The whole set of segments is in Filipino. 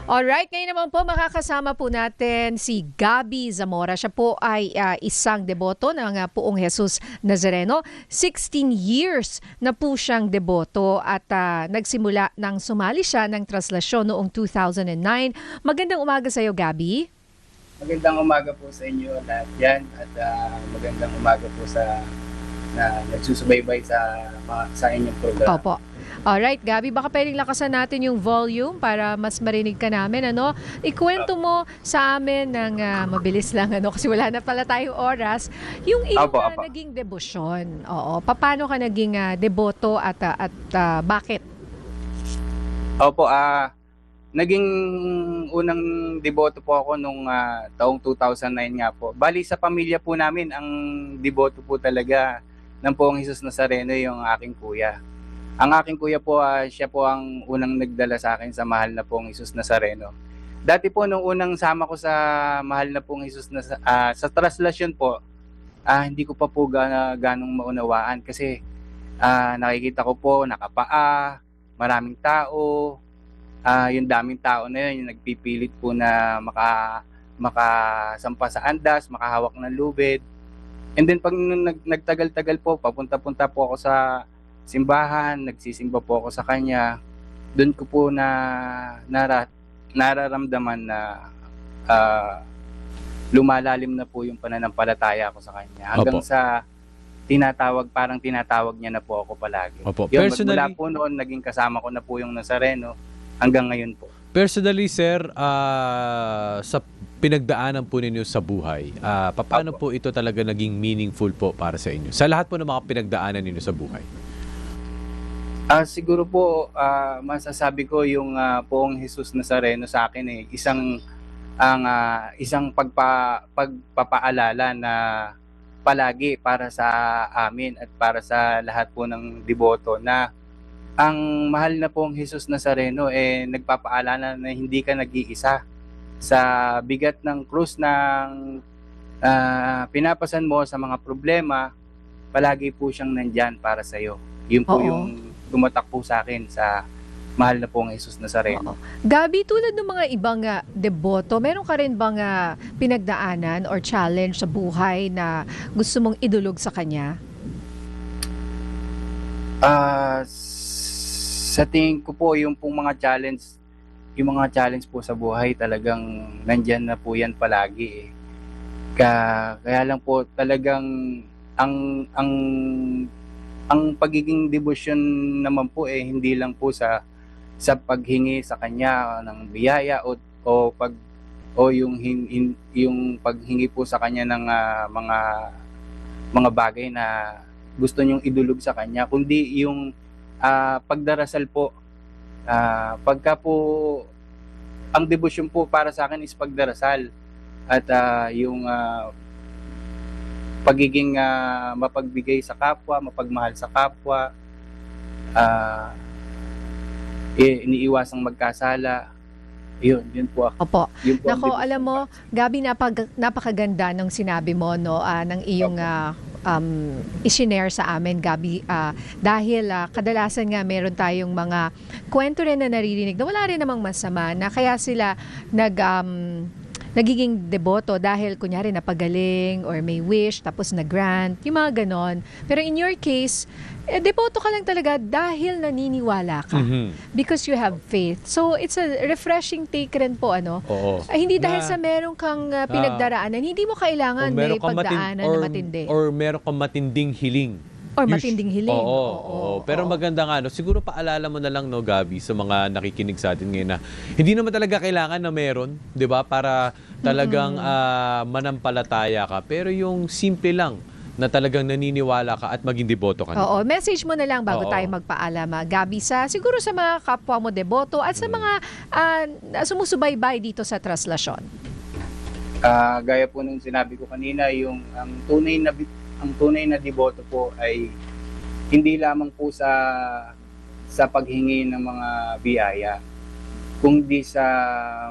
Alright, ngayon naman po makakasama po natin si Gabby Zamora. Siya po ay isang deboto ng Poong Jesus Nazareno. 16 years na po siyang deboto at nagsimula nang sumali siya ng translasyon noong 2009. Magandang umaga sa iyo, Gabby. Magandang umaga po sa inyo lahat yan at magandang umaga po sa na nagsusubaybay sa inyong program. Opo. Alright, Gabby, baka pwedeng lakasan natin yung volume para mas marinig ka namin, ano? Ikwento mo sa amin ng mabilis lang, ano? Kasi wala na pala tayong oras. Yung iyong naging debosyon. Oo. Paano ka naging deboto at bakit? Opo, naging unang deboto po ako nung taong 2009 nga po. Bali sa pamilya po namin, ang deboto po talaga ng Poong Jesus Nazareno yung aking kuya. Ang aking kuya po, siya po ang unang nagdala sa akin sa mahal na Poong Jesus Nazareno. Dati po, nung unang sama ko sa mahal na Poong Jesus sa translasyon po, hindi ko pa po ganong maunawaan kasi nakikita ko po nakapaa, maraming tao, yung daming tao na yun, yung nagpipilit po na makasampa sa andas, makahawak ng lubid. And then pag nagtagal-tagal po, papunta-punta po ako sa simbahan, nagsisimba po ako sa kanya, doon ko po nararamdaman na lumalalim na po yung pananampalataya ko sa kanya. Hanggang sa parang tinatawag niya na po ako palagi. Opo. Yun, mula po noon, naging kasama ko na po yung Nazareno hanggang ngayon po. Personally, sir, sa pinagdaanan po ninyo sa buhay, paano po ito talaga naging meaningful po para sa inyo? Sa lahat po ng mga pinagdaanan ninyo sa buhay. Siguro po masasabi ko yung Poong Jesus Nazareno sa akin isang pagpapaalala na palagi para sa amin at para sa lahat po ng deboto na ang mahal na Poong Jesus Nazareno nagpapaalala na hindi ka nag-iisa sa bigat ng krus ng pinapasan mo sa mga problema. Palagi po siyang nandyan para sa iyo. Yun po yung tumatak po sa akin sa mahal na Poong Jesus Nazareno. Gabby, tulad ng mga ibang deboto, meron ka rin bang pinagdaanan or challenge sa buhay na gusto mong idulog sa kanya? Sa tingin ko po yung mga challenge po sa buhay talagang nandyan na po yan palagi. Kaya lang po talagang ang pagiging devotion naman po hindi lang po sa paghingi sa kanya ng biyaya o yung paghingi po sa kanya ng mga bagay na gusto niyong idulog sa kanya, kundi yung pagdarasal po. Pagka po ang devotion po para sa akin is pagdarasal at yung pagiging mapagbigay sa kapwa, mapagmahal sa kapwa, iniiwasang magkasala. Yun po ako. Opo. Nako, alam mo, Gabby, napakaganda ng sinabi mo, no, ng iyong i-share sa amin, Gabby, dahil kadalasan nga meron tayong mga kwento rin na naririnig na wala rin namang masama na kaya sila nagiging deboto dahil kunyari napagaling or may wish tapos na-grant, yung mga ganon. Pero in your case, deboto ka lang talaga dahil naniniwala ka. Because you have faith. So it's a refreshing take rin po, ano? Oo. Hindi dahil sa meron kang pinagdaraanan, hindi mo kailangan may pagdaanan na matindi. Or meron kang matinding hiling. Or matinding hiling. Oo. Pero maganda nga, no? Siguro paalala mo na lang, no, Gabby, sa mga nakikinig sa atin ngayon na hindi naman talaga kailangan na meron, di ba? Para talagang manampalataya ka. Pero yung simple lang na talagang naniniwala ka at maging deboto ka na. Oo. Message mo na lang bago tayo magpaalam, Gabby, siguro sa mga kapwa mo deboto at sa mga sumusubaybay dito sa translasyon. Gaya po nung sinabi ko kanina, ang tunay na deboto po ay hindi lamang po sa paghingi ng mga biyaya, kundi sa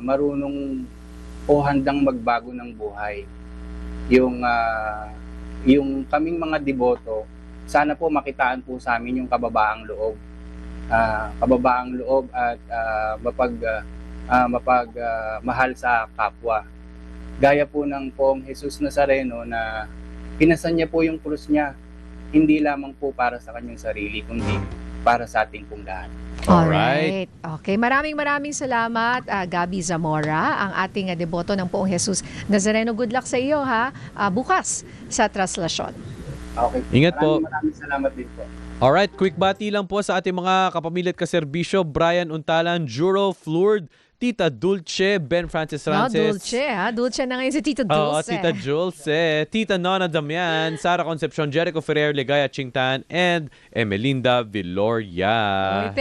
marunong o handang magbago ng buhay. Yung kaming mga deboto, sana po makitaan po sa amin yung kababaang loob. Kababaang loob at mahal sa kapwa. Gaya po ng Poong Jesus Nazareno na pinasan niya po yung krus niya, hindi lamang po para sa kanyang sarili, kundi para sa ating pong lahat. Alright. Okay, maraming salamat, Gabby Zamora, ang ating deboto ng Poong Jesus Nazareno. Good luck sa iyo, ha? Bukas sa traslasyon. Okay. Ingat po. Maraming salamat din po. Alright, quick bati lang po sa ating mga kapamilya at kaserbisyo. Brian Untalan, Juro Floord, Tita Dulce, Ben Francis Francis. Dulce, ha? Dulce na ngayon si Tito Dulce. Oo, Tita Dulce, Tita Nona Damian, Sara Concepcion, Jericho Ferrer, Ligaya Chingtan, and Emelinda Villoria. Okay,